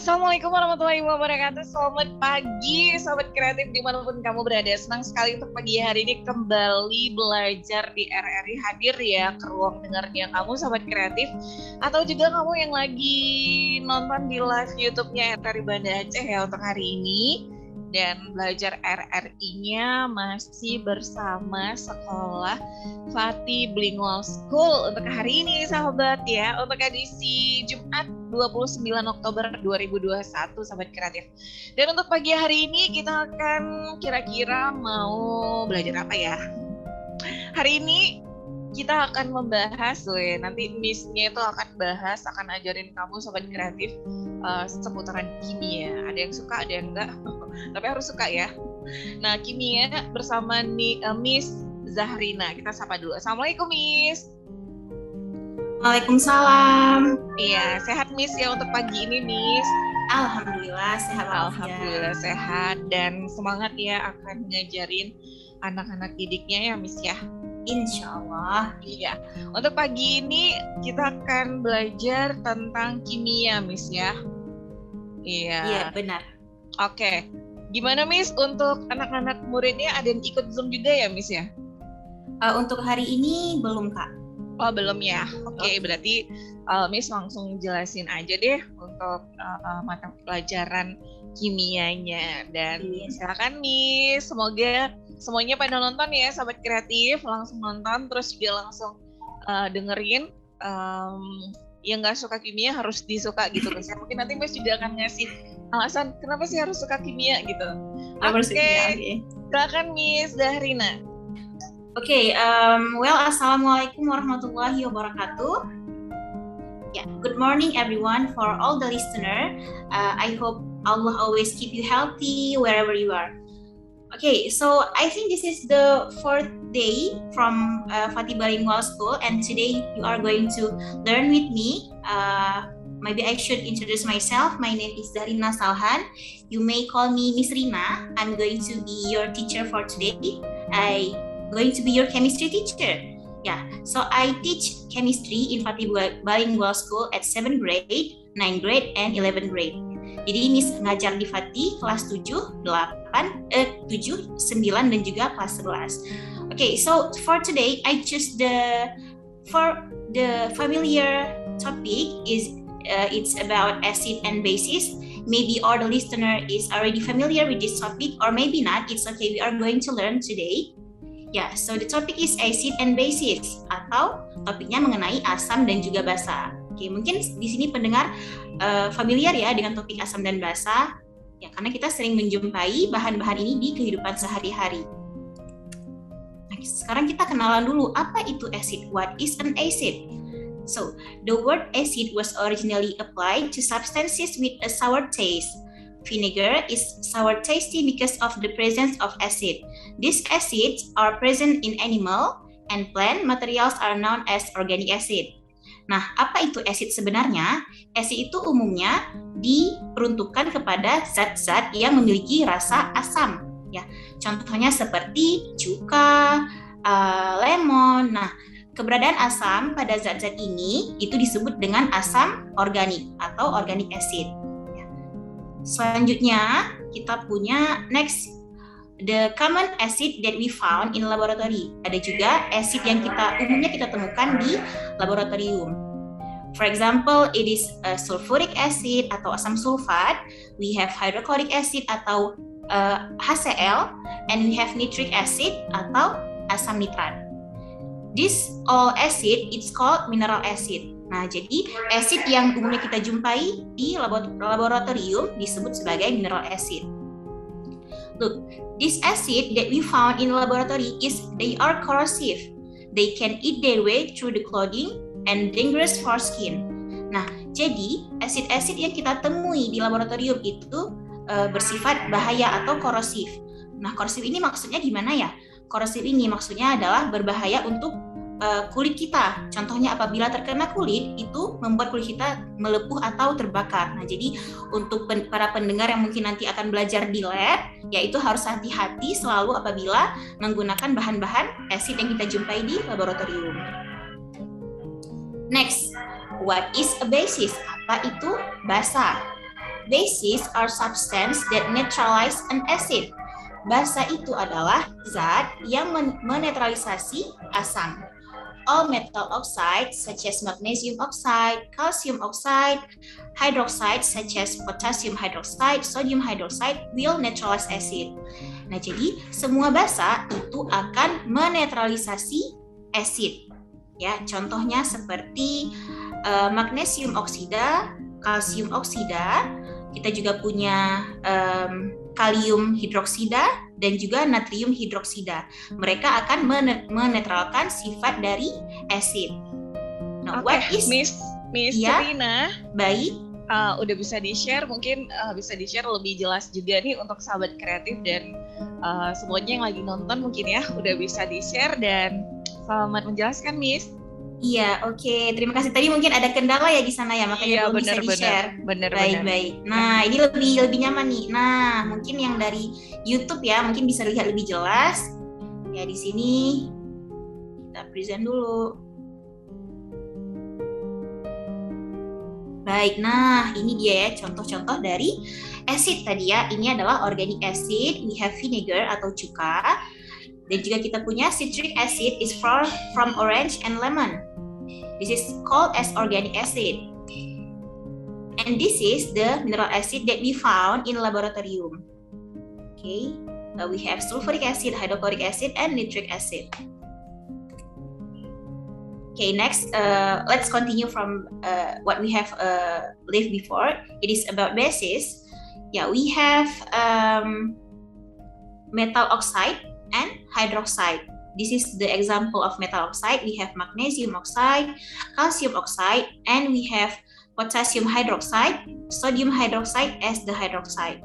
Assalamualaikum warahmatullahi wabarakatuh. Selamat pagi, sobat kreatif dimanapun kamu berada. Senang sekali untuk pagi hari ini kembali belajar di RRI, hadir ya ke ruang dengarnya kamu, sobat kreatif. Atau juga kamu yang lagi nonton di live YouTube-nya RRI Banda Aceh ya untuk hari ini. Dan belajar RRI-nya masih bersama sekolah Fatih Bilingual School untuk hari ini sahabat ya, untuk edisi Jumat 29 Oktober 2021 sahabat kreatif. Dan untuk pagi hari ini kita akan kira-kira mau belajar apa ya? Hari ini kita akan membahas, nanti Miss-nya itu akan ajarin kamu sobat kreatif seputaran kimia. Ada yang suka, ada yang enggak, tapi harus suka ya. Nah, kimia bersama Miss Zahrina. Kita sapa dulu. Assalamualaikum Miss. Waalaikumsalam. Iya, sehat Miss ya untuk pagi ini Miss. Alhamdulillah sehat. Alhamdulillah sehat dan semangat ya akan ngajarin anak-anak didiknya ya Miss ya. Insya Allah. Iya. Untuk pagi ini kita akan belajar tentang kimia Miss ya. Iya benar. Oke. Gimana Miss untuk anak-anak muridnya, ada yang ikut Zoom juga ya Miss ya? Untuk hari ini belum Kak. Oh belum ya. Oke. Berarti Miss langsung jelasin aja deh untuk mata pelajaran kimianya. Dan silakan Miss, semoga semuanya pada nonton ya sahabat kreatif, langsung nonton terus juga langsung dengerin. Yang nggak suka kimia harus disuka gitu Miss. Mungkin nanti Miss juga akan ngasih alasan kenapa sih harus suka kimia gitu. Oke. Silakan Miss Zahrina. Assalamualaikum warahmatullahi wabarakatuh. Good morning everyone for all the listener. I hope Allah always keep you healthy wherever you are. Okay, so I think this is the fourth day from Fatih Bilingual School, and today you are going to learn with me. Maybe I should introduce myself. My name is Zahrina Salhan. You may call me Miss Rina. I'm going to be your teacher for today. I'm going to be your chemistry teacher. So I teach chemistry in Fatih Bilingual School at 7th grade, 9th grade, and 11th grade. Jadi Miss ngajar di Fatih kelas 7, 9, dan juga kelas 11. Okay, so for today I choose the familiar topic is it's about acid and bases. Maybe all the listener is already familiar with this topic, or maybe not. It's okay. We are going to learn today. So the topic is acid and bases, atau topiknya mengenai asam dan juga basa. Oke, mungkin di sini pendengar familiar ya dengan topik asam dan basa, ya karena kita sering menjumpai bahan-bahan ini di kehidupan sehari-hari. Nah, sekarang kita kenalan dulu apa itu acid. What is an acid? So, the word acid was originally applied to substances with a sour taste. Vinegar is sour tasty because of the presence of acid. These acids are present in animal and plant materials are known as organic acid. Nah, apa itu acid sebenarnya? Acid itu umumnya diperuntukkan kepada zat-zat yang memiliki rasa asam. Ya, contohnya seperti cuka, lemon. Nah, keberadaan asam pada zat-zat ini itu disebut dengan asam organik atau organic acid. Selanjutnya kita punya next, the common acid that we found in laboratory. Ada juga acid yang umumnya kita temukan di laboratorium. For example, it is sulfuric acid atau asam sulfat. We have hydrochloric acid atau HCl, and we have nitric acid atau asam nitrat. This all acid it's called mineral acid. Nah, jadi acid yang umumnya kita jumpai di laboratorium disebut sebagai mineral acid. Look, this acid that we found in laboratory they are corrosive. They can eat their way through the clothing and dangerous for skin. Nah, jadi asid-asid yang kita temui di laboratorium itu bersifat bahaya atau korosif. Nah, korosif ini maksudnya gimana ya? Korosif ini maksudnya adalah berbahaya untuk kulit kita. Contohnya apabila terkena kulit, itu membuat kulit kita melepuh atau terbakar. Nah, jadi untuk para pendengar yang mungkin nanti akan belajar di lab, yaitu harus hati-hati selalu apabila menggunakan bahan-bahan asid yang kita jumpai di laboratorium. Next, what is a basis? Apa itu basa? bases are substance that neutralize an acid. Basa itu adalah zat yang menetralisasi asam. All metal oxides such as magnesium oxide, calcium oxide, hydroxide such as potassium hydroxide, sodium hydroxide will neutralize acid. Nah, jadi semua basa itu akan menetralisasi acid. Ya, contohnya seperti magnesium oksida, kalsium oksida, kita juga punya kalium hidroksida dan juga natrium hidroksida. Mereka akan menetralkan sifat dari acid. Nah, what is Miss ya, Rina? Baik. Udah bisa di-share, mungkin bisa di-share lebih jelas juga nih untuk sahabat kreatif dan semuanya yang lagi nonton mungkin ya udah bisa di-share dan selamat menjelaskan, Miss. Iya, oke. Terima kasih. Tadi mungkin ada kendala ya di sana ya, makanya belum bisa di-share. Bener. Baik. Nah, ini lebih nyaman nih. Nah, mungkin yang dari YouTube ya, mungkin bisa lihat lebih jelas. Ya, di sini kita present dulu. Baik, nah ini dia ya contoh-contoh dari acid tadi ya. Ini adalah organic acid. We have vinegar atau cuka. Dan juga kita punya citric acid is from orange and lemon. This is called as organic acid. And this is the mineral acid that we found in laboratorium. Okay, we have sulfuric acid, hydrochloric acid, and nitric acid. Okay, next, let's continue from what we have left before. It is about bases. Yeah, we have metal oxide and hydroxide. This is the example of metal oxide. We have magnesium oxide, calcium oxide, and we have potassium hydroxide, sodium hydroxide as the hydroxide.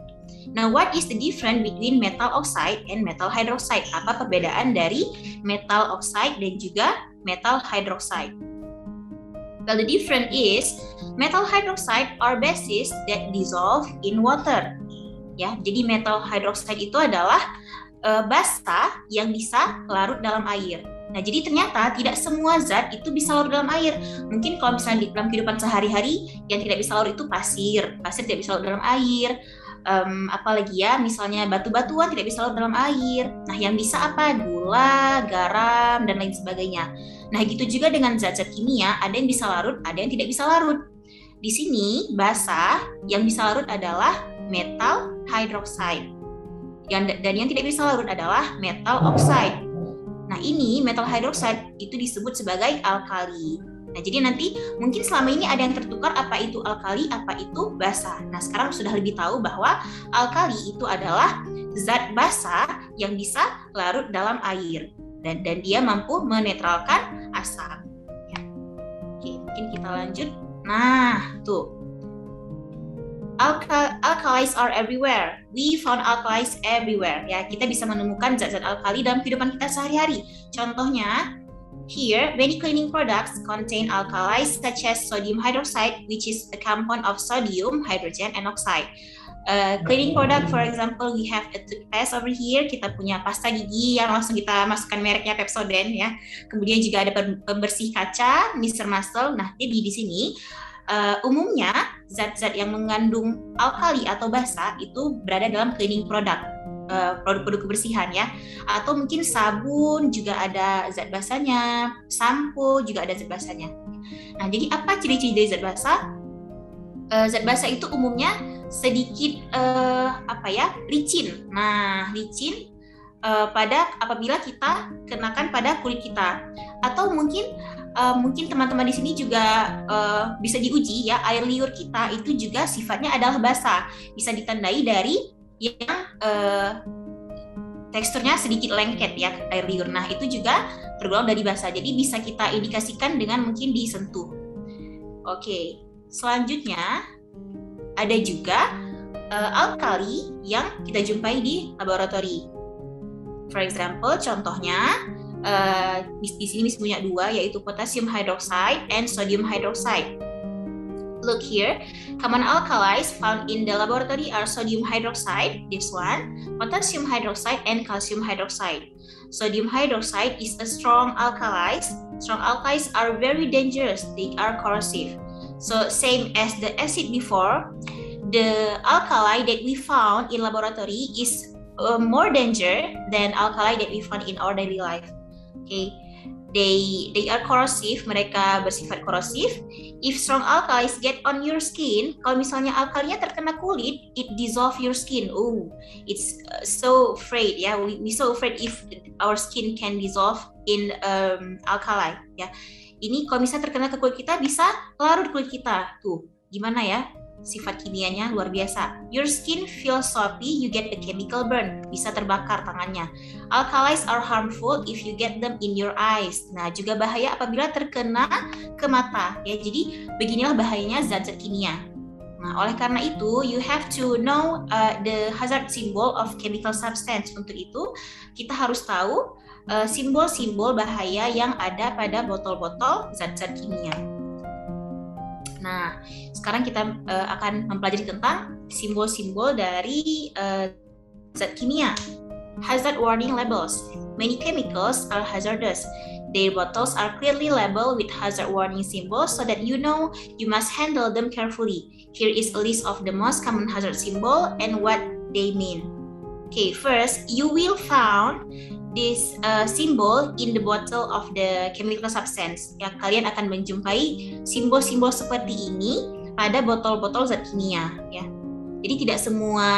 Now, what is the difference between metal oxide and metal hydroxide? Apa perbedaan dari metal oxide dan juga metal hydroxide? Well, the difference is metal hydroxide are bases that dissolve in water. Ya, jadi metal hydroxide itu adalah basa yang bisa larut dalam air. Nah, jadi ternyata tidak semua zat itu bisa larut dalam air. Mungkin kalau misalnya di dalam kehidupan sehari-hari yang tidak bisa larut itu pasir tidak bisa larut dalam air. Apalagi ya, misalnya batu-batuan tidak bisa larut dalam air. Nah, yang bisa apa? Gula, garam, dan lain sebagainya. Nah, gitu juga dengan zat-zat kimia, ada yang bisa larut, ada yang tidak bisa larut. Di sini, basa yang bisa larut adalah metal hydroxide. Dan yang tidak bisa larut adalah metal oxide. Nah, ini metal hydroxide itu disebut sebagai alkali. Nah, jadi nanti mungkin selama ini ada yang tertukar apa itu alkali, apa itu basa. Nah, sekarang sudah lebih tahu bahwa alkali itu adalah zat basa yang bisa larut dalam air dan dia mampu menetralkan asam. Ya. Oke, mungkin kita lanjut. Nah, tuh. Alkalis are everywhere. We found alkalis everywhere. Ya, kita bisa menemukan zat-zat alkali dalam kehidupan kita sehari-hari. Contohnya, here, many cleaning products contain alkalis such as sodium hydroxide, which is a compound of sodium, hydrogen, and oxide. Cleaning product, for example, we have a toothpaste over here. Kita punya pasta gigi yang langsung kita masukkan mereknya Pepsodent ya. Kemudian juga ada pembersih kaca, Mr. Muscle. Nah, jadi di sini umumnya zat-zat yang mengandung alkali atau basa itu berada dalam cleaning product, produk-produk kebersihan ya, atau mungkin sabun juga ada zat basanya, sampo juga ada zat basanya. Nah, jadi apa ciri-ciri dari zat basa? Zat basa itu umumnya sedikit licin. Nah, licin pada apabila kita kenakan pada kulit kita, atau mungkin teman-teman di sini juga bisa diuji ya, air liur kita itu juga sifatnya adalah basah, bisa ditandai dari yang teksturnya sedikit lengket ya, air liur. Nah, itu juga tergolong dari basah, jadi bisa kita indikasikan dengan mungkin disentuh. Oke, selanjutnya ada juga alkali yang kita jumpai di laboratori. For example, contohnya di sini punya dua, yaitu potassium hydroxide and sodium hydroxide. Look here, common alkalis found in the laboratory are sodium hydroxide, this one, potassium hydroxide, and calcium hydroxide. Sodium hydroxide is a strong alkalis. Strong alkalis are very dangerous, they are corrosive. So same as the acid before, the alkali that we found in laboratory is more danger than alkali that we found in our daily life. Okay, they are corrosive, mereka bersifat korosif. If strong alkalis get on your skin, kalau misalnya alkalinya terkena kulit, it dissolve your skin. Oh, it's so afraid ya. We so afraid if our skin can dissolve in alkali ya. Ini kalau misalnya terkena ke kulit kita bisa larut kulit kita. Tuh, gimana ya? Sifat kimianya luar biasa. Your skin feels soppy, you get a chemical burn. Bisa terbakar tangannya. Alkalis are harmful if you get them in your eyes. Nah, juga bahaya apabila terkena ke mata. Ya, jadi beginilah bahayanya zat-zat kimia. Nah, oleh karena itu, you have to know the hazard symbol of chemical substance. Untuk itu, kita harus tahu simbol-simbol bahaya yang ada pada botol-botol zat-zat kimia. Nah, sekarang kita akan mempelajari tentang simbol-simbol dari zat kimia. Hazard warning labels. Many chemicals are hazardous. Their bottles are clearly labeled with hazard warning symbols so that you know you must handle them carefully. Here is a list of the most common hazard symbol and what they mean. Okay, first, you will find this symbol in the bottle of the chemical substance. Ya, kalian akan menjumpai simbol-simbol seperti ini pada botol-botol zat kimia. Ya, jadi tidak semua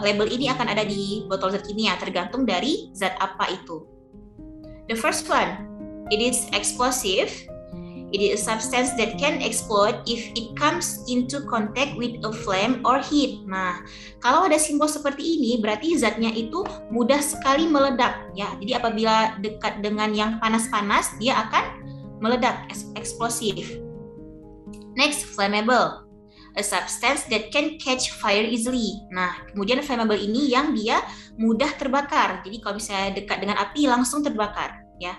label ini akan ada di botol zat kimia, tergantung dari zat apa itu. The first one, it is explosive. It is a substance that can explode if it comes into contact with a flame or heat. Nah, kalau ada simbol seperti ini, berarti zatnya itu mudah sekali meledak. Ya, jadi apabila dekat dengan yang panas-panas, dia akan meledak, eksplosif. Next, flammable. A substance that can catch fire easily. Nah, kemudian flammable ini yang dia mudah terbakar. Jadi kalau misalnya dekat dengan api, langsung terbakar. Ya.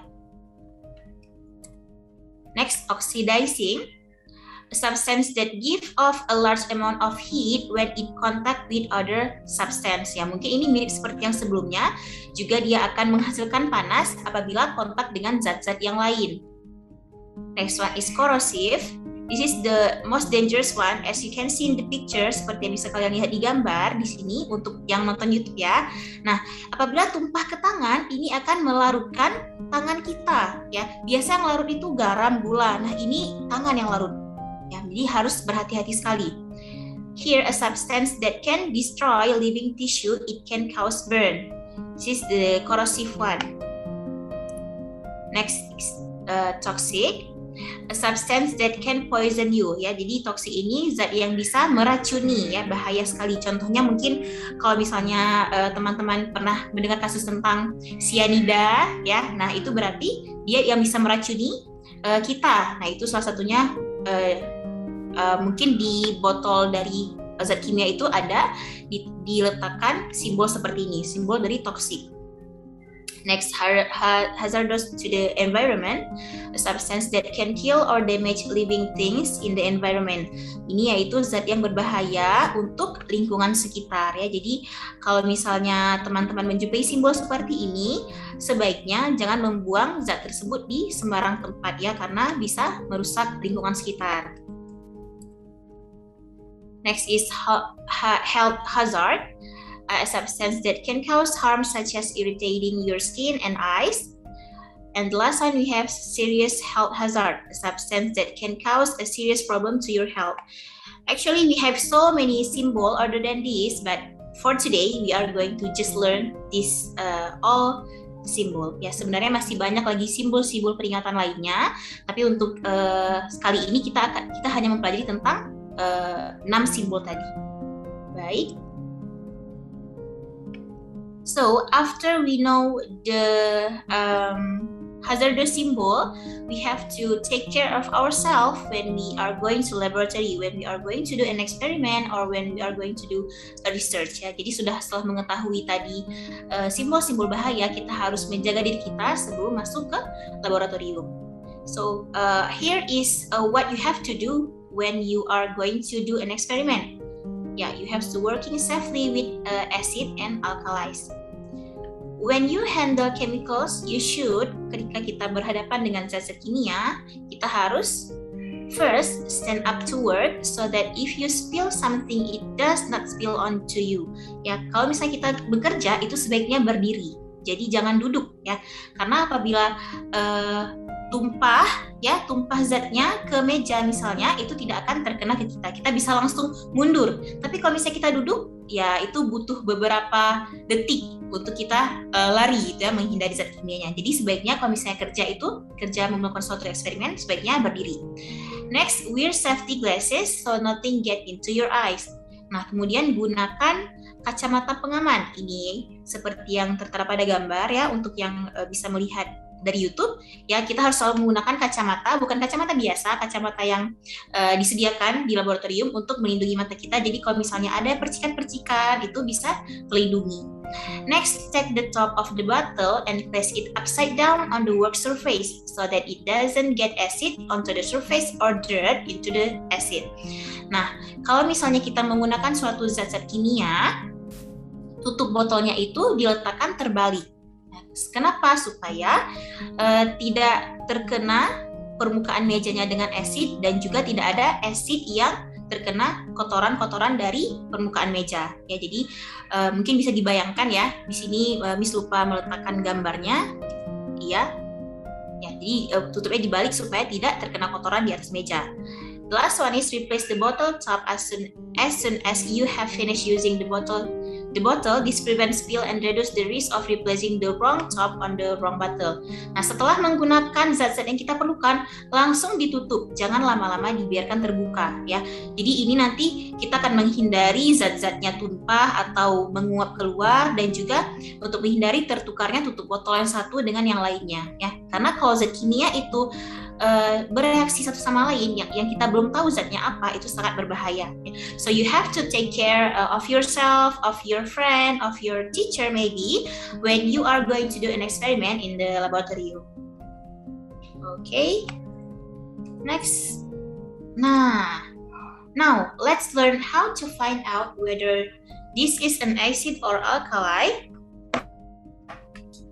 Next, oxidizing, a substance that give off a large amount of heat when it contact with other substance. Ya, mungkin ini mirip seperti yang sebelumnya, juga dia akan menghasilkan panas apabila kontak dengan zat-zat yang lain. Next one is corrosive. This is the most dangerous one, as you can see in the picture, seperti yang bisa kalian lihat di gambar di sini untuk yang nonton YouTube ya. Nah, apabila tumpah ke tangan, ini akan melarutkan tangan kita ya. Biasa yang larut itu garam, gula. Nah, ini tangan yang larut. Ya, jadi harus berhati-hati sekali. Here a substance that can destroy living tissue, it can cause burn. This is the corrosive one. Next is toxic. A substance that can poison you ya. Jadi toksik ini zat yang bisa meracuni ya, bahaya sekali. Contohnya mungkin kalau misalnya teman-teman pernah mendengar kasus tentang sianida ya. Nah, itu berarti dia yang bisa meracuni kita. Nah, itu salah satunya mungkin di botol dari zat kimia itu ada diletakkan simbol seperti ini, simbol dari toksik. Next, hazardous to the environment, a substance that can kill or damage living things in the environment. Ini yaitu zat yang berbahaya untuk lingkungan sekitar ya. Jadi kalau misalnya teman-teman menjumpai simbol seperti ini, sebaiknya jangan membuang zat tersebut di sembarang tempat ya, karena bisa merusak lingkungan sekitar. Next is health hazard. A substance that can cause harm such as irritating your skin and eyes. And the last one we have serious health hazard, a substance that can cause a serious problem to your health. Actually we have so many symbol other than this, but for today we are going to just learn this all simbol. Ya, sebenarnya masih banyak lagi simbol-simbol peringatan lainnya, tapi untuk sekali ini kita hanya mempelajari tentang 6 simbol tadi. Baik. So after we know the hazardous symbol, we have to take care of ourselves when we are going to laboratory, when we are going to do an experiment, or when we are going to do a research. Ya, jadi setelah mengetahui tadi simbol-simbol bahaya, kita harus menjaga diri kita sebelum masuk ke laboratorium. So here is what you have to do when you are going to do an experiment. Yeah, you have to working safely with acid and alkalis. When you handle chemicals, you should, ketika kita berhadapan dengan zat-zat kimia, kita harus First, stand up to work so that if you spill something, it does not spill onto you. Ya, kalau misalnya kita bekerja itu sebaiknya berdiri. Jadi jangan duduk ya. Karena apabila tumpah zatnya ke meja misalnya, itu tidak akan terkena ke kita. Kita bisa langsung mundur. Tapi kalau misalnya kita duduk, ya itu butuh beberapa detik untuk kita lari gitu ya, menghindari zat kimianya. Jadi sebaiknya kalau misalnya kerja melakukan suatu eksperimen, sebaiknya berdiri. Next, wear safety glasses so nothing get into your eyes. Nah, kemudian gunakan kacamata pengaman. Ini seperti yang tertera pada gambar ya, untuk yang bisa melihat dari YouTube ya, kita harus selalu menggunakan kacamata, bukan kacamata biasa, kacamata yang disediakan di laboratorium untuk melindungi mata kita. Jadi kalau misalnya ada percikan-percikan itu bisa melindungi. Next, take the top of the bottle and place it upside down on the work surface so that it doesn't get acid onto the surface or dirt into the acid. Nah, kalau misalnya kita menggunakan suatu zat-zat kimia, tutup botolnya itu diletakkan terbalik. Kenapa? Supaya tidak terkena permukaan mejanya dengan asid dan juga tidak ada asid yang terkena kotoran-kotoran dari permukaan meja. Ya, jadi mungkin bisa dibayangkan ya. Di sini Miss lupa meletakkan gambarnya. Iya. Ya, jadi tutupnya dibalik supaya tidak terkena kotoran di atas meja. The last one is replace the bottle top as soon as you have finished using the bottle. This prevents spill and reduce the risk of replacing the wrong top on the wrong bottle. Nah, setelah menggunakan zat-zat yang kita perlukan, langsung ditutup, jangan lama-lama dibiarkan terbuka ya. Jadi ini nanti kita akan menghindari zat-zatnya tumpah atau menguap keluar, dan juga untuk menghindari tertukarnya tutup botol yang satu dengan yang lainnya ya. Karena kalau zat kimia itu bereaksi satu sama lain yang kita belum tahu zatnya apa, itu sangat berbahaya. So you have to take care of yourself, of your friend, of your teacher maybe when you are going to do an experiment in the laboratory. Okay. Next. Now let's learn how to find out whether this is an acid or alkali.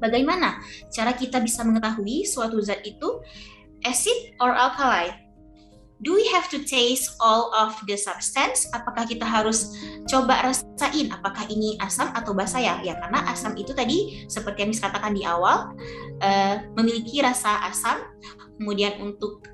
Bagaimana cara kita bisa mengetahui suatu zat itu acid or alkali? Do we have to taste all of the substance? Apakah kita harus coba rasain apakah ini asam atau basa ya? Ya, karena asam itu tadi seperti yang dikatakan di awal memiliki rasa asam. Kemudian untuk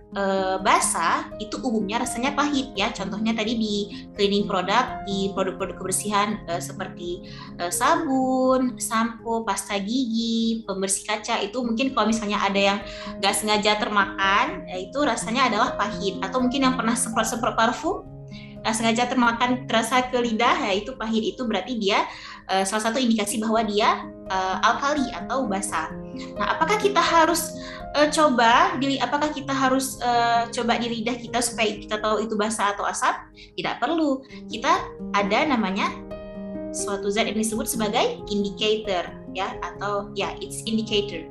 basa itu umumnya rasanya pahit ya. Contohnya tadi di cleaning product, di produk-produk kebersihan seperti sabun, sampo, pasta gigi, pembersih kaca, itu mungkin kalau misalnya ada yang nggak sengaja termakan, itu rasanya adalah pahit. Atau mungkin yang pernah semprot-semprot parfum nggak sengaja termakan, terasa ke lidah, ya itu pahit. Itu berarti dia salah satu indikasi bahwa dia alkali atau basa. Nah, apakah kita harus coba di lidah kita supaya kita tahu itu basa atau asam? Tidak perlu. Kita ada namanya suatu zat yang disebut sebagai indicator ya, atau ya it's indicator.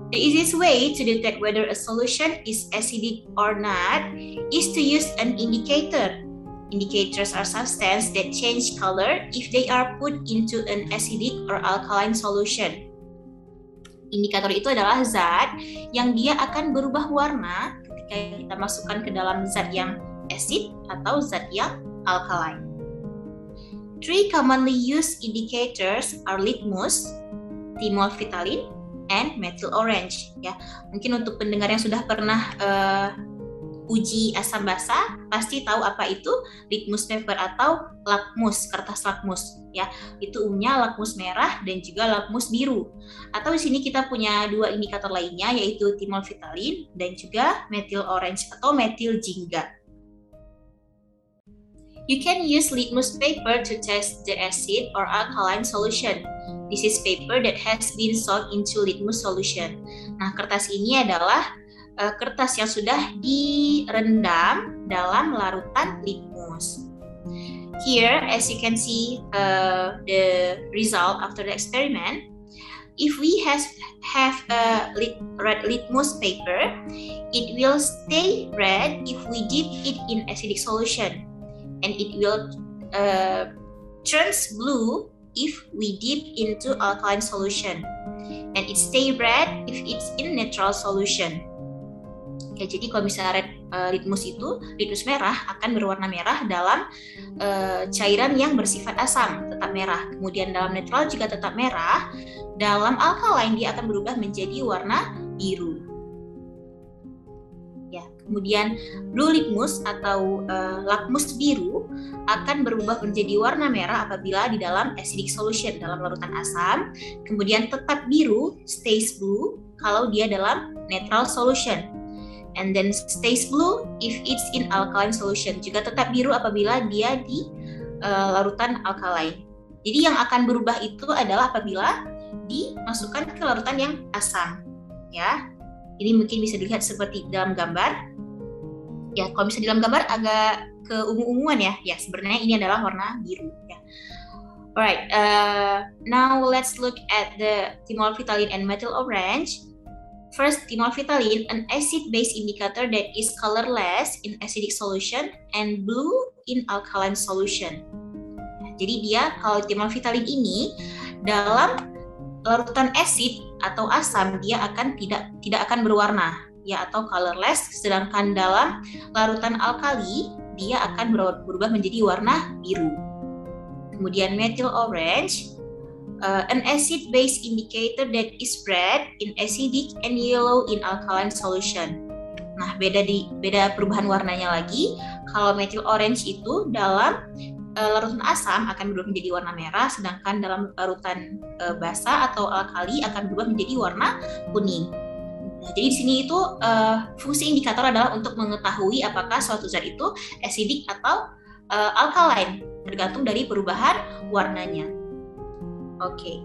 The easiest way to detect whether a solution is acidic or not is to use an indicator. Indicators are substances that change color if they are put into an acidic or alkaline solution. Indikator itu adalah zat yang dia akan berubah warna ketika kita masukkan ke dalam zat yang acid atau zat yang alkaline. Three commonly used indicators are litmus, thymolphthalin, and methyl orange. Ya, mungkin untuk pendengar yang sudah pernah uji asam basa pasti tahu apa itu litmus paper atau lakmus, kertas lakmus ya. Itu umumnya lakmus merah dan juga lakmus biru. Atau di sini kita punya dua indikator lainnya, yaitu thymolphthalin dan juga methyl orange atau methyl jingga. You can use litmus paper to test the acid or alkaline solution. This is paper that has been soaked into litmus solution. Nah, kertas ini adalah kertas yang sudah direndam dalam larutan litmus. Here, as you can see the result after the experiment, if we have a red litmus paper, it will stay red if we dip it in acidic solution, and it will turns blue if we dip into alkaline solution, and it stay red if it's in neutral solution. Ya, jadi kalau misalnya litmus merah akan berwarna merah dalam cairan yang bersifat asam, tetap merah. Kemudian dalam netral juga tetap merah. Dalam alkaline dia akan berubah menjadi warna biru. Ya, kemudian blue litmus atau lakmus biru akan berubah menjadi warna merah apabila di dalam acidic solution, dalam larutan asam. Kemudian tetap biru, stays blue, kalau dia dalam neutral solution. And then stays blue if it's in alkaline solution. Juga tetap biru apabila dia di larutan alkaline. Jadi yang akan berubah itu adalah apabila dimasukkan ke larutan yang asam. Ya, ini mungkin bisa dilihat seperti dalam gambar. Ya, kalau misalnya dalam gambar agak keungu-unguan ya. Ya, sebenarnya ini adalah warna biru. Ya. Alright, now let's look at the thymolphthalin and methyl orange. First, thymolphthalin, an acid-base indicator that is colorless in acidic solution and blue in alkaline solution. Jadi dia, kalau thymolphthalin ini dalam larutan asid atau asam dia akan tidak akan berwarna, ya, atau colorless. Sedangkan dalam larutan alkali dia akan berubah menjadi warna biru. Kemudian methyl orange, an acid-base indicator that is red in acidic and yellow in alkaline solution. Nah, beda perubahan warnanya lagi. Kalau methyl orange itu dalam larutan asam akan berubah menjadi warna merah, sedangkan dalam larutan basa atau alkali akan berubah menjadi warna kuning. Nah, jadi di sini itu fungsi indikator adalah untuk mengetahui apakah suatu zat itu acidic atau alkaline, tergantung dari perubahan warnanya. Oke.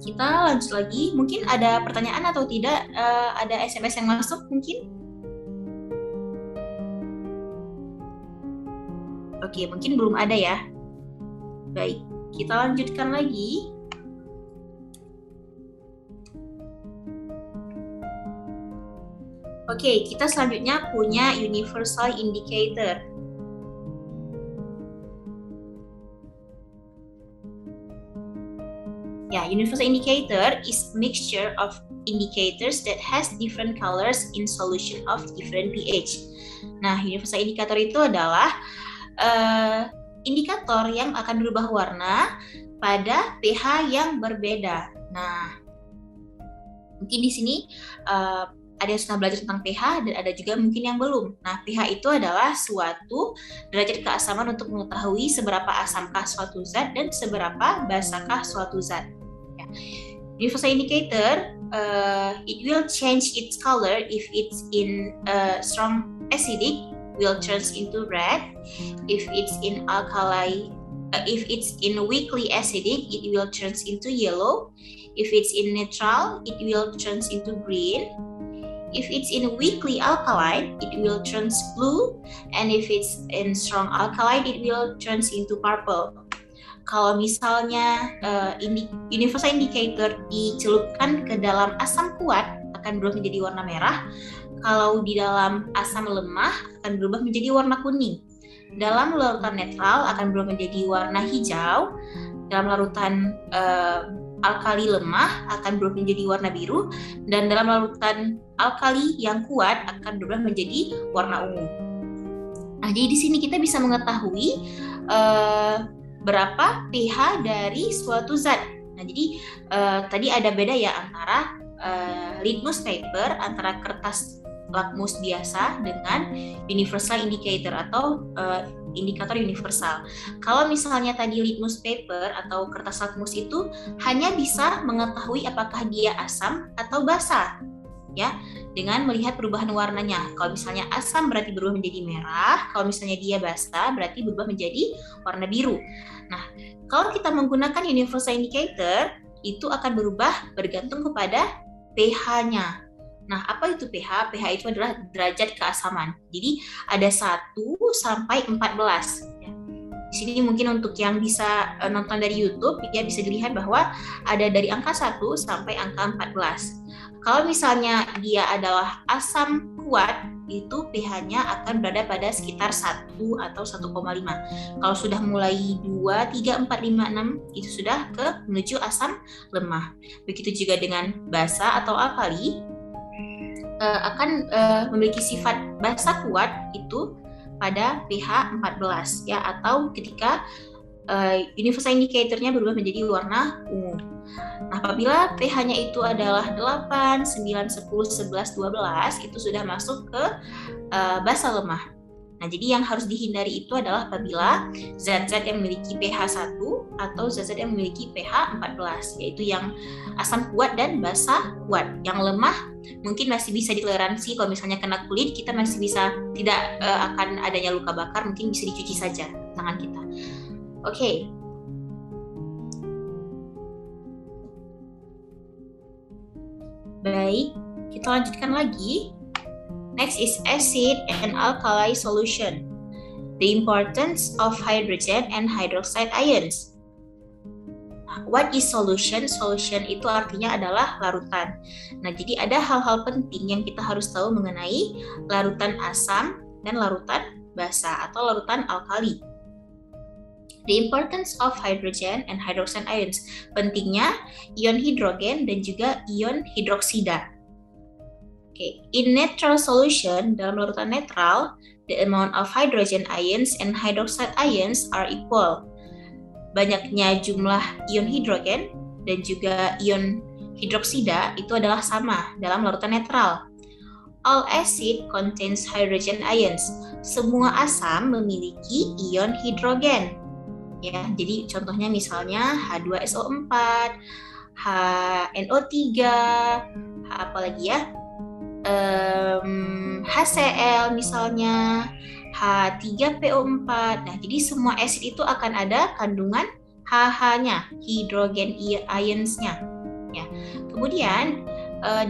Kita lanjut lagi. Mungkin ada pertanyaan atau tidak? Ada SMS yang masuk mungkin? Oke, mungkin belum ada ya. Baik, kita lanjutkan lagi. Oke, kita selanjutnya punya universal indicator. Ya, universal indicator is mixture of indicators that has different colors in solution of different pH. Nah, universal indicator itu adalah indikator yang akan berubah warna pada pH yang berbeda. Nah, mungkin di sini ada yang sudah belajar tentang pH dan ada juga mungkin yang belum. Nah, pH itu adalah suatu derajat keasaman untuk mengetahui seberapa asamkah suatu zat dan seberapa basakah suatu zat. Ya. Universal indicator, it will change its color if it's in strong acidic, will turns into red. If it's in alkali, if it's in weakly acidic, it will turns into yellow. If it's in neutral, it will turns into green. If it's in weakly alkaline, it will turns blue, and if it's in strong alkaline, it will turns into purple. Kalau misalnya universal indicator dicelupkan ke dalam asam kuat akan berubah menjadi warna merah. Kalau di dalam asam lemah akan berubah menjadi warna kuning. Dalam larutan netral akan berubah menjadi warna hijau. Dalam larutan alkali lemah akan berubah menjadi warna biru, dan dalam larutan alkali yang kuat akan berubah menjadi warna ungu. Nah, jadi di sini kita bisa mengetahui berapa pH dari suatu zat. Nah, jadi tadi ada beda ya antara litmus paper, antara kertas lakmus biasa dengan universal indicator atau indikator universal. Kalau misalnya tadi litmus paper atau kertas lakmus itu hanya bisa mengetahui apakah dia asam atau basa, ya, dengan melihat perubahan warnanya. Kalau misalnya asam berarti berubah menjadi merah, kalau misalnya dia basa berarti berubah menjadi warna biru. Nah, kalau kita menggunakan universal indicator itu akan berubah bergantung kepada pH-nya. Nah, apa itu pH? pH itu adalah derajat keasaman. Jadi ada 1 sampai 14. Ya. Di sini mungkin untuk yang bisa nonton dari YouTube, ya bisa dilihat bahwa ada dari angka 1 sampai angka 14. Kalau misalnya dia adalah asam kuat, itu pH-nya akan berada pada sekitar 1 atau 1,5. Kalau sudah mulai 2, 3, 4, 5, 6, itu sudah menuju asam lemah. Begitu juga dengan basa atau alkali. memiliki sifat basa kuat itu pada pH 14 ya, atau ketika universal indicator-nya berubah menjadi warna ungu. Nah, apabila pH-nya itu adalah 8, 9, 10, 11, 12 itu sudah masuk ke basa lemah. Nah, jadi yang harus dihindari itu adalah apabila zat-zat yang memiliki pH 1 atau zat-zat yang memiliki pH 14, yaitu yang asam kuat dan basa kuat. Yang lemah mungkin masih bisa ditoleransi, kalau misalnya kena kulit kita masih bisa, tidak akan adanya luka bakar, mungkin bisa dicuci saja tangan kita. Oke. Baik, kita lanjutkan lagi. Next is acid and alkali solution. The importance of hydrogen and hydroxide ions. What is solution? Solution itu artinya adalah larutan. Nah, jadi ada hal-hal penting yang kita harus tahu mengenai larutan asam dan larutan basa atau larutan alkali. The importance of hydrogen and hydroxide ions. Pentingnya ion hidrogen dan juga ion hidroksida. Okay. In neutral solution, dalam larutan netral, the amount of hydrogen ions and hydroxide ions are equal. Banyaknya jumlah ion hidrogen dan juga ion hidroksida itu adalah sama dalam larutan netral. All acid contains hydrogen ions. Semua asam memiliki ion hidrogen. Ya, jadi contohnya misalnya H2SO4, HNO3, apalagi ya? HCl misalnya, H3PO4. Nah, jadi semua acid itu akan ada kandungan HH-nya, hydrogen ions-nya. Ya. Kemudian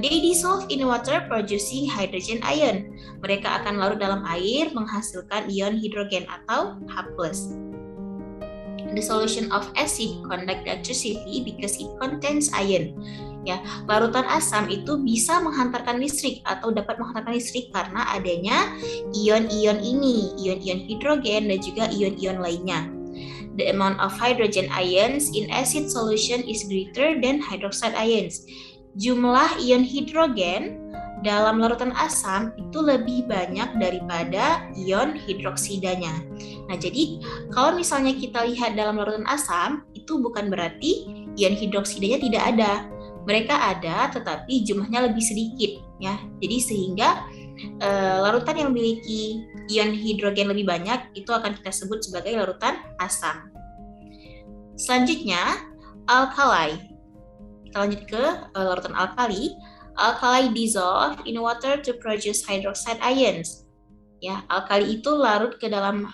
they dissolve in water producing hydrogen ion. Mereka akan larut dalam air menghasilkan ion hidrogen atau H+. The solution of acid conduct electricity because it contains ion. Ya, larutan asam itu bisa menghantarkan listrik atau dapat menghantarkan listrik karena adanya ion-ion ini, ion-ion hidrogen dan juga ion-ion lainnya. The amount of hydrogen ions in acid solution is greater than hydroxide ions. Jumlah ion hidrogen dalam larutan asam itu lebih banyak daripada ion hidroksidanya. Nah, jadi kalau misalnya kita lihat dalam larutan asam, itu bukan berarti ion hidroksidanya tidak ada. Mereka ada, tetapi jumlahnya lebih sedikit, ya. Jadi sehingga larutan yang memiliki ion hidrogen lebih banyak itu akan kita sebut sebagai larutan asam. Selanjutnya, alkali. Kita lanjut ke larutan alkali. Alkali dissolve in water to produce hydroxide ions. Ya, alkali itu larut ke dalam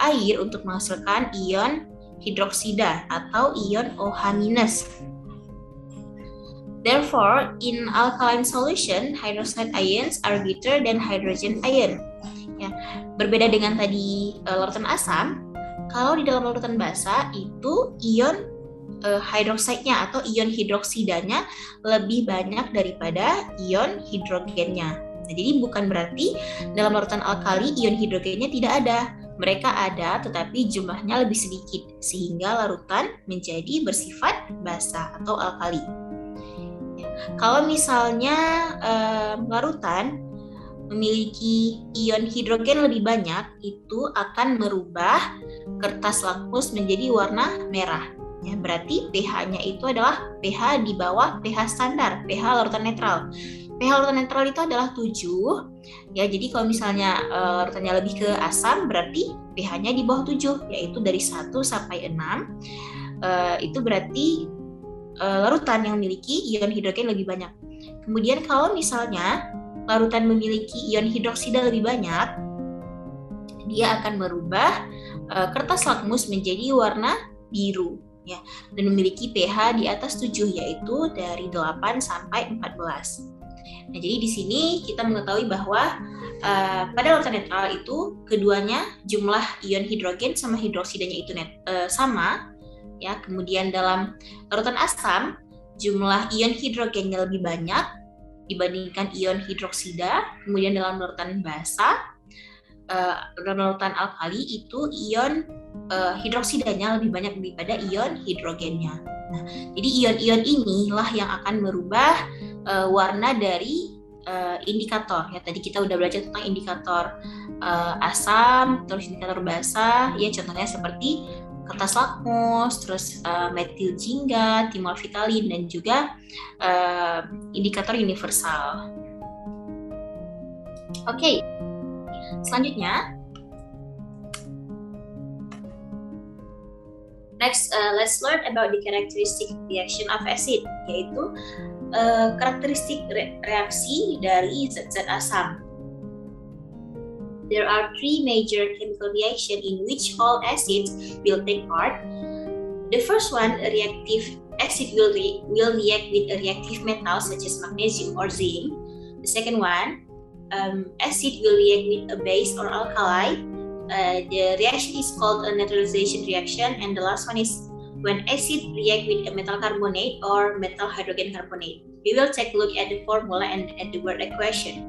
air untuk menghasilkan ion hidroksida atau ion OH-. Therefore, in alkaline solution, hydroxide ions are greater than hydrogen ion. Ya, berbeda dengan tadi larutan asam, kalau di dalam larutan basa itu ion hidroksida atau ion hidroksidanya lebih banyak daripada ion hidrogennya. Nah, jadi bukan berarti dalam larutan alkali ion hidrogennya tidak ada. Mereka ada, tetapi jumlahnya lebih sedikit, sehingga larutan menjadi bersifat basa atau alkali. Kalau misalnya larutan memiliki ion hidrogen lebih banyak, itu akan merubah kertas lakmus menjadi warna merah. Ya, berarti pH-nya itu adalah pH di bawah pH standar, pH larutan netral. pH larutan netral itu adalah 7. Ya, jadi kalau misalnya larutannya lebih ke asam, berarti pH-nya di bawah 7, yaitu dari 1 sampai 6. Itu berarti larutan yang memiliki ion hidrogen lebih banyak. Kemudian kalau misalnya larutan memiliki ion hidroksida lebih banyak, dia akan merubah kertas lakmus menjadi warna biru, ya, dan memiliki pH di atas 7, yaitu dari 8 sampai 14. Nah, jadi di sini kita mengetahui bahwa pada larutan netral itu keduanya jumlah ion hidrogen sama hidroksidanya itu sama. Ya, kemudian dalam larutan asam jumlah ion hidrogennya lebih banyak dibandingkan ion hidroksida. Kemudian dalam larutan basa, dalam larutan alkali itu ion hidroksidanya lebih banyak daripada ion hidrogennya. Nah, jadi ion-ion inilah yang akan merubah warna dari indikator ya. Tadi kita udah belajar tentang indikator asam, terus indikator basa ya, contohnya seperti kertas lakmus, terus metil jingga, timol vitalin, dan juga indikator universal. Oke, selanjutnya next, let's learn about the characteristic reaction of acid, yaitu karakteristik reaksi dari zat-zat asam. There are three major chemical reactions in which all acids will take part. The first one, a reactive acid will react with a reactive metal such as magnesium or zinc. The second one, acid will react with a base or alkali. The reaction is called a neutralization reaction, and the last one is when acid react with a metal carbonate or metal hydrogen carbonate. We will take a look at the formula and at the word equation.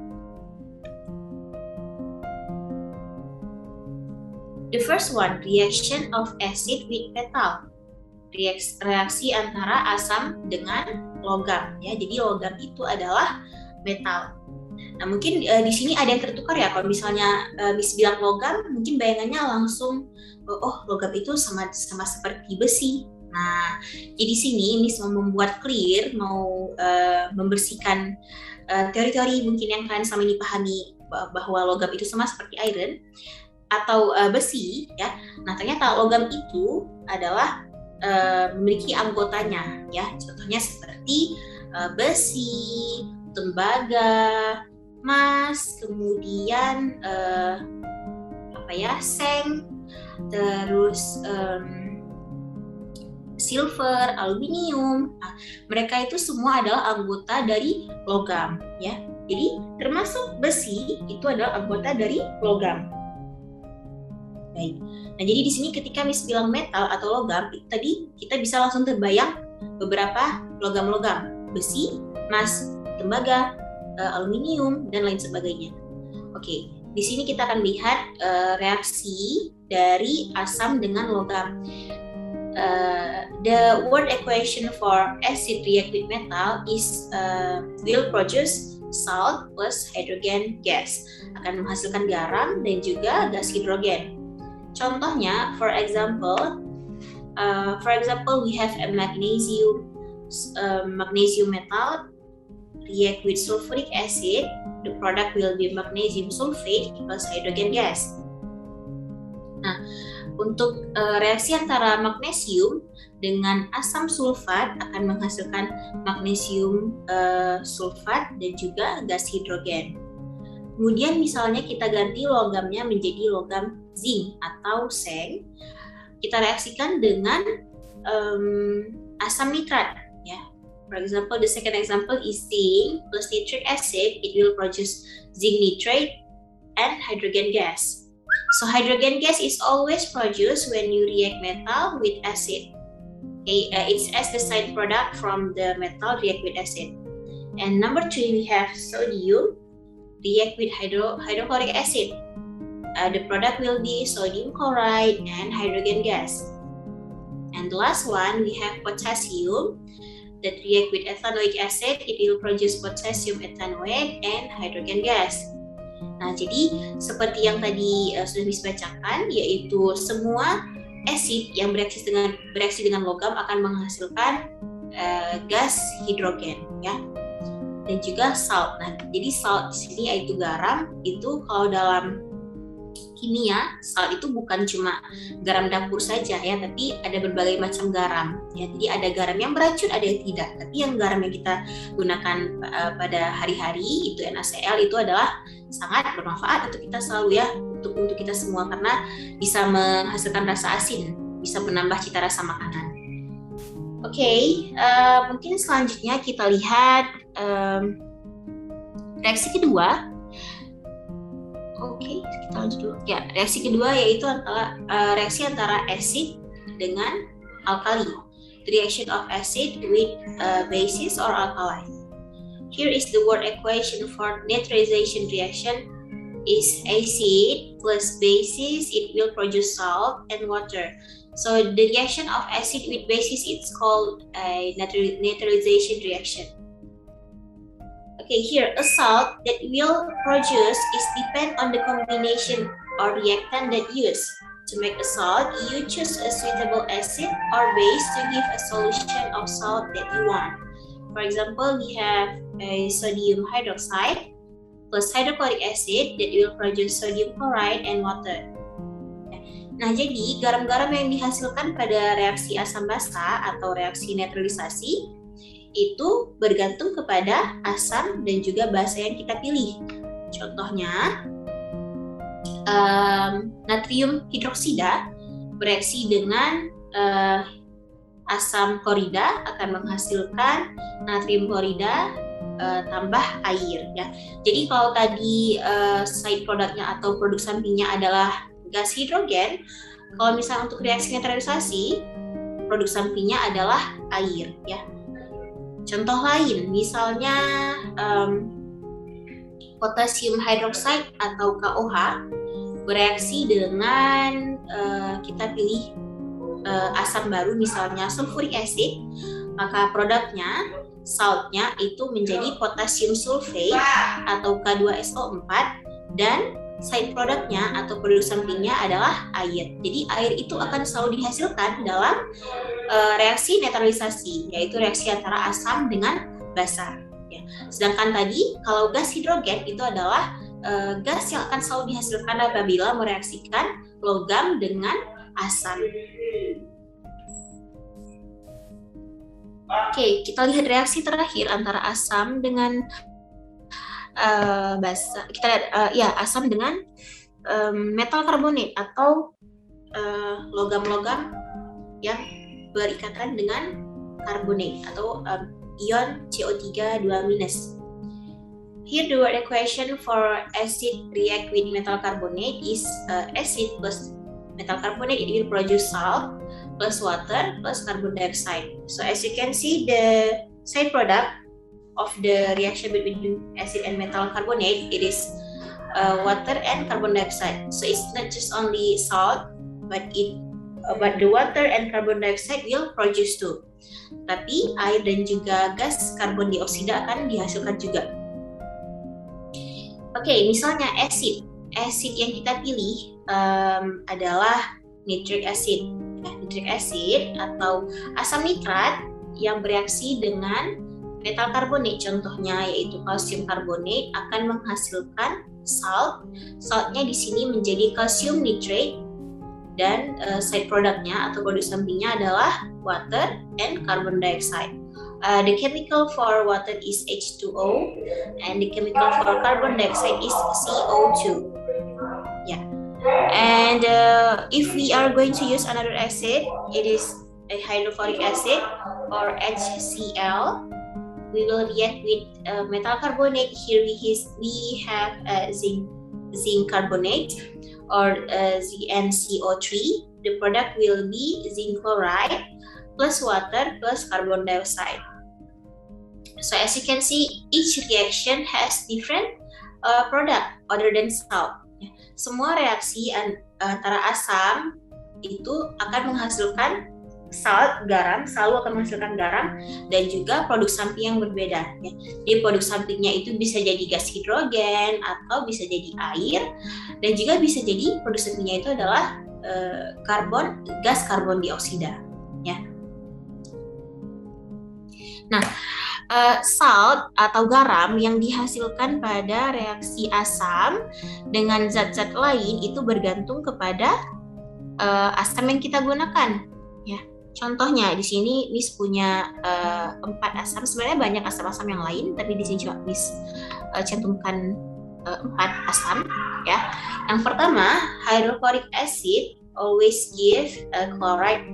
The first one, reaction of acid with metal. Reaksi antara asam dengan logam ya. Jadi logam itu adalah metal. Nah, mungkin di sini ada yang tertukar ya. Kalau misalnya Miss bilang logam, mungkin bayangannya langsung logam itu sama seperti besi. Nah, jadi sini Miss mau membuat clear, mau membersihkan teori-teori mungkin yang kalian selama ini pahami bahwa logam itu sama seperti iron atau besi ya. Nah, ternyata logam itu adalah memiliki anggotanya ya. Contohnya seperti besi, tembaga, emas, kemudian seng, terus silver, aluminium. Nah, mereka itu semua adalah anggota dari logam ya. Jadi termasuk besi itu adalah anggota dari logam. Baik. Nah, jadi di sini ketika Miss bilang metal atau logam, tadi kita bisa langsung terbayang beberapa logam-logam, besi, emas, tembaga, aluminium, dan lain sebagainya. Oke, di sini kita akan lihat reaksi dari asam dengan logam. The word equation for acid react with metal is will produce salt plus hydrogen gas, akan menghasilkan garam dan juga gas hidrogen. Contohnya, for example, we have a magnesium metal react with sulfuric acid. The product will be magnesium sulfate plus hydrogen gas. Nah, untuk reaksi antara magnesium dengan asam sulfat akan menghasilkan magnesium sulfat dan juga gas hidrogen. Kemudian misalnya kita ganti logamnya menjadi logam zinc atau seng, kita reaksikan dengan asam nitrat ya. For example, the second example is zinc plus nitric acid. It will produce zinc nitrate and hydrogen gas. So hydrogen gas is always produced when you react metal with acid. Okay, it's as the side product from the metal react with acid. And number 3, we have sodium react with hydrochloric acid. The product will be sodium chloride and hydrogen gas. And the last one, we have potassium that react with ethanoic acid. It will produce potassium ethanoate and hydrogen gas. Nah, jadi seperti yang tadi sudah dibacakan, yaitu semua asid yang bereaksi dengan logam akan menghasilkan gas hidrogen, ya, dan juga salt. Nah, jadi salt di sini yaitu garam. Itu kalau dalam kimia, salt itu bukan cuma garam dapur saja ya, tapi ada berbagai macam garam ya. Jadi ada garam yang beracun, ada yang tidak. Tapi yang garam yang kita gunakan pada hari-hari itu NaCl itu adalah sangat bermanfaat untuk kita selalu ya, untuk kita semua, karena bisa menghasilkan rasa asin, bisa menambah cita rasa makanan. Oke, mungkin selanjutnya kita lihat reaksi kedua. Oke, kita lanjut dulu. Ya, reaksi kedua yaitu reaksi antara acid dengan alkali. The reaction of acid with bases or alkali. Here is the word equation for neutralization reaction. Is acid plus bases, it will produce salt and water. So the reaction of acid with bases, it's called a neutralization reaction. Okay, here a salt that will produce is depend on the combination or reactant that used. To make a salt, you choose a suitable acid or base to give a solution of salt that you want. For example, we have a sodium hydroxide plus hydrochloric acid that will produce sodium chloride and water. Nah, jadi garam-garam yang dihasilkan pada reaksi asam basa atau reaksi netralisasi itu bergantung kepada asam dan juga basa yang kita pilih. Contohnya, natrium hidroksida bereaksi dengan asam klorida akan menghasilkan natrium klorida tambah air. Ya. Jadi kalau tadi side produknya atau produk sampingnya adalah gas hidrogen, kalau misalnya untuk reaksi netralisasi, produk sampingnya adalah air. Ya. Contoh lain, misalnya potasium hydroxide atau KOH bereaksi dengan kita pilih asam baru, misalnya sulfuric acid, maka produknya, saltnya itu menjadi potasium sulfate atau K2SO4 dan side produknya atau produk sampingnya adalah air. Jadi air itu akan selalu dihasilkan dalam reaksi netralisasi, yaitu reaksi antara asam dengan basa. Ya. Sedangkan tadi kalau gas hidrogen itu adalah gas yang akan selalu dihasilkan apabila mereaksikan logam dengan asam. Oke, kita lihat reaksi terakhir antara asam dengan basa. Kita lihat asam dengan metal karbonat atau logam-logam yang berikatan dengan karbonat atau ion CO3 2-. Here the word equation for acid react with metal carbonate is acid plus metal carbonate, it will produce salt plus water plus carbon dioxide. So as you can see, the side product of the reaction between acid and metal carbonate, it is water and carbon dioxide. So it's not just only salt, but the water and carbon dioxide will produce too. Tapi air dan juga gas karbon dioksida akan dihasilkan juga. Oke, misalnya acid yang kita pilih adalah nitric acid. Nitric acid atau asam nitrat yang bereaksi dengan metal karbonat, contohnya yaitu kalsium karbonat, akan menghasilkan salt. Saltnya di sini menjadi kalsium nitrate dan side produknya atau produk sampingnya adalah water and carbon dioxide. The chemical for water is H2O and the chemical for carbon dioxide is CO2. Yeah. And if we are going to use another acid, it is a hydrochloric acid or HCl. We will react with metal carbonate. Here we have zinc carbonate or ZnCO3. The product will be zinc chloride plus water plus carbon dioxide. So as you can see, each reaction has different product other than salt. Semua reaksi antara asam itu akan menghasilkan salt, garam, selalu akan menghasilkan garam dan juga produk samping yang berbeda. Ya. Jadi produk sampingnya itu bisa jadi gas hidrogen atau bisa jadi air dan juga bisa jadi produk sampingnya itu adalah gas karbon dioksida. Ya. Nah, salt atau garam yang dihasilkan pada reaksi asam dengan zat-zat lain itu bergantung kepada asam yang kita gunakan. Ya, contohnya di sini Miss punya 4 asam. Sebenarnya banyak asam-asam yang lain, tapi di sini cuma Miss cantumkan 4 asam. Ya, yang pertama hydrochloric acid always give chloride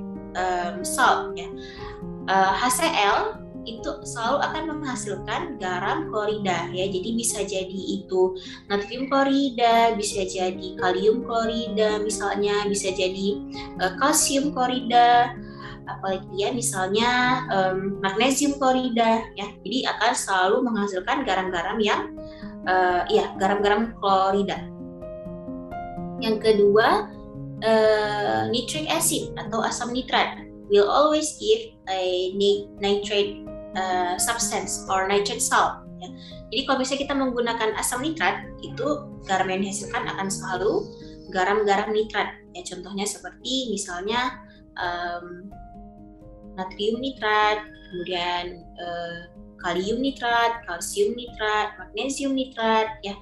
salt. Ya. HCl itu selalu akan menghasilkan garam klorida, ya. Jadi bisa jadi itu natrium klorida, bisa jadi kalium klorida, misalnya bisa jadi kalsium klorida, apalagi ya misalnya magnesium klorida, ya. Jadi akan selalu menghasilkan garam-garam yang garam-garam klorida. Yang kedua, nitric acid atau asam nitrat will always give a nitrate substance or nitrate salt. Ya. Jadi kalau misalnya kita menggunakan asam nitrat, itu garam yang dihasilkan akan selalu garam-garam nitrat. Ya, contohnya seperti misalnya natrium nitrat, kemudian kalium nitrat, kalsium nitrat, magnesium nitrat. Ya,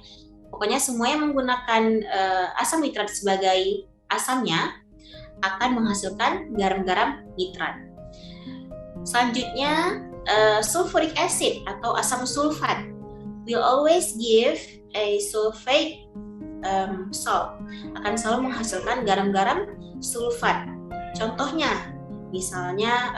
pokoknya semua yang menggunakan asam nitrat sebagai asamnya akan menghasilkan garam-garam nitrat. Selanjutnya, sulfuric acid atau asam sulfat will always give a sulfate salt, akan selalu menghasilkan garam-garam sulfat. Contohnya, misalnya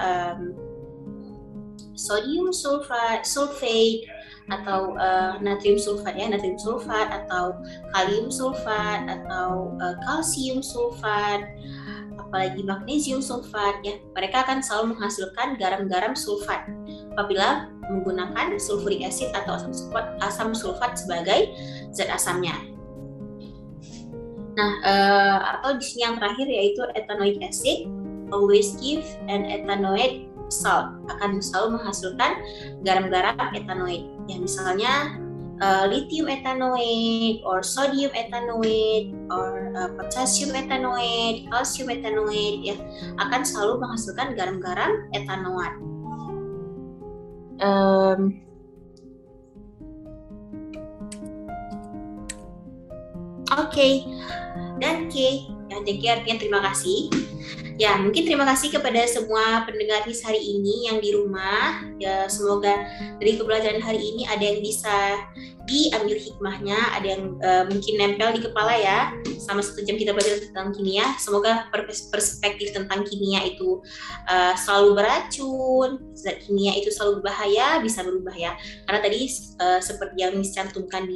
sodium sulfate atau natrium sulfat ya, natrium sulfat atau kalium sulfat atau kalsium sulfat, apalagi magnesium sulfat ya, mereka akan selalu menghasilkan garam-garam sulfat apabila menggunakan sulfuric acid atau asam sulfat sebagai zat asamnya. Nah, atau di sini yang terakhir yaitu ethanoic acid always give an ethanoate salt, akan selalu menghasilkan garam-garam ethanoate. Ya, misalnya lithium ethanoate or sodium ethanoate or potassium ethanoate, calcium ethanoate ya, akan selalu menghasilkan garam-garam etanoat. Oke. Dan K, ya, thank you artinya terima kasih. Ya, mungkin terima kasih kepada semua pendengar Miss hari ini yang di rumah. Ya, semoga dari pembelajaran hari ini ada yang bisa diambil hikmahnya, ada yang mungkin nempel di kepala ya. Selama 1 jam kita belajar tentang kimia, semoga perspektif tentang kimia itu selalu beracun, zat kimia itu selalu berbahaya, bisa berubah ya. Karena tadi seperti yang Miss cantumkan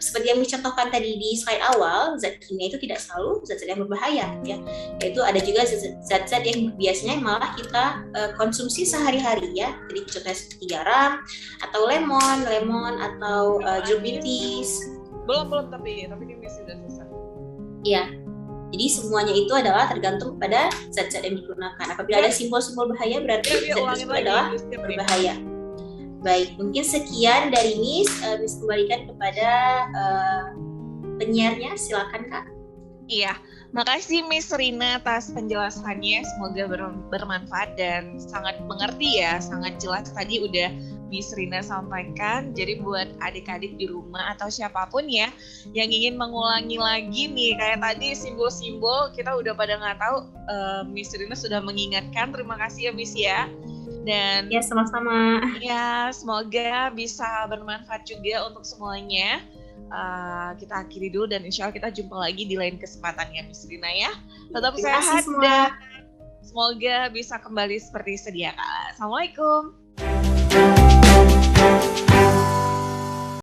seperti yang dicontohkan tadi di slide awal, zat kimia itu tidak selalu zat-zat yang berbahaya ya. Yaitu ada juga zat-zat yang biasanya malah kita konsumsi sehari-hari ya. Jadi contohnya seperti garam atau lemon atau jeruk nipis. Belum tapi ini masih sudah selesai. Iya. Jadi semuanya itu adalah tergantung pada zat-zat yang digunakan. Apabila ada simbol-simbol bahaya berarti zat tersebut adalah berbahaya. Baik, mungkin sekian dari Miss. Miss kembalikan kepada penyiarnya, silakan Kak. Iya, makasih Miss Rina atas penjelasannya. Semoga bermanfaat dan sangat mengerti ya, sangat jelas tadi udah Miss Rina sampaikan. Jadi buat adik-adik di rumah atau siapapun ya yang ingin mengulangi lagi nih, kayak tadi simbol-simbol kita udah pada nggak tahu, Miss Rina sudah mengingatkan. Terima kasih ya Miss ya. Dan ya sama-sama. Ya, semoga bisa bermanfaat juga untuk semuanya. Kita akhiri dulu dan insya Allah kita jumpa lagi di lain kesempatan ya Miss Rina ya. Tetap sehat dan semoga bisa kembali seperti sedia kala. Assalamualaikum.